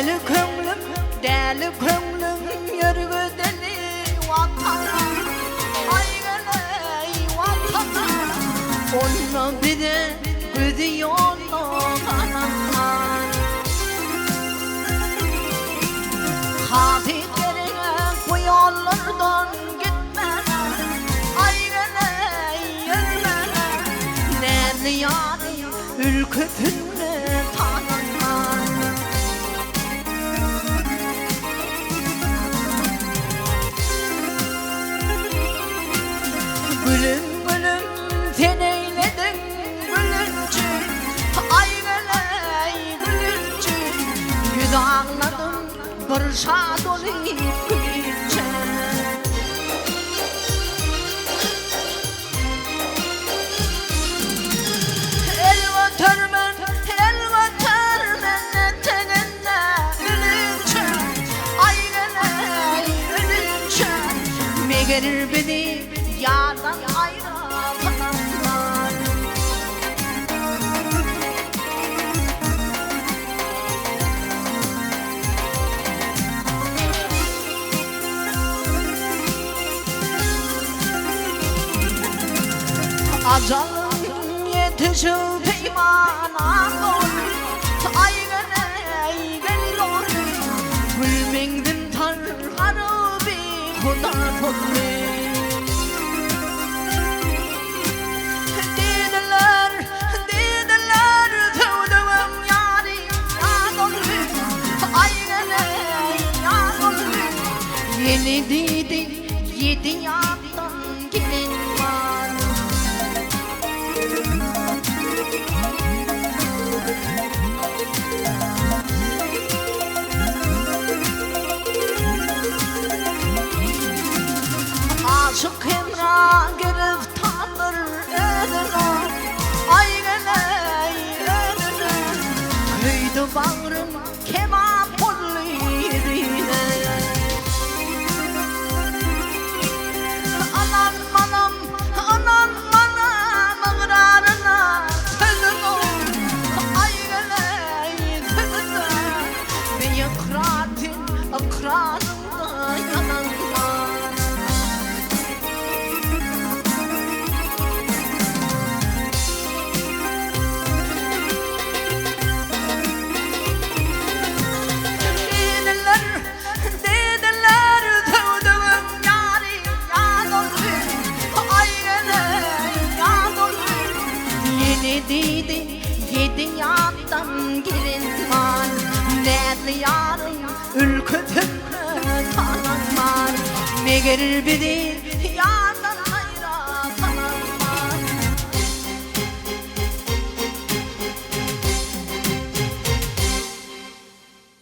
Deli köngülüm yörgü deli vatana. Aygılay vatana. Onunla bir de gidiyorlar. Hafiflerine bu yollardan gitme. Aygılay yürüme. Nerede yani ülkütünle tanınma. Gülüm gülüm sen eyledin gülünce. Aygılay gülünce. Yüz ağladım bir şad olayım gülünce. El vatırmen eteğinde gülünce. Aygılay gülünce. Meğer beni yardan ayıramazlar. Ajalım yetişip peymana doğru. Aygılay geliyor. Gülmengdim tar harbi kuda tollu. Dediler tövdüm yarim ya dollu. Aygılay ya dollu. Yeni dedi yedi yandan gelin var. Aşık emra giriftandır önüne. Aygılay önüne. Kıydı bağrım keman pollu yerine. Anan manam ağrarına sözüm ol. Aygılay sözüm. Beni akranında yananlar. Dediler tövdüm yarim ya dollu. Aygılay ya dollu. Yeni dedi yedi yandan gelin var. Nerede yarın ülkütümle tanınmar. Meğer biri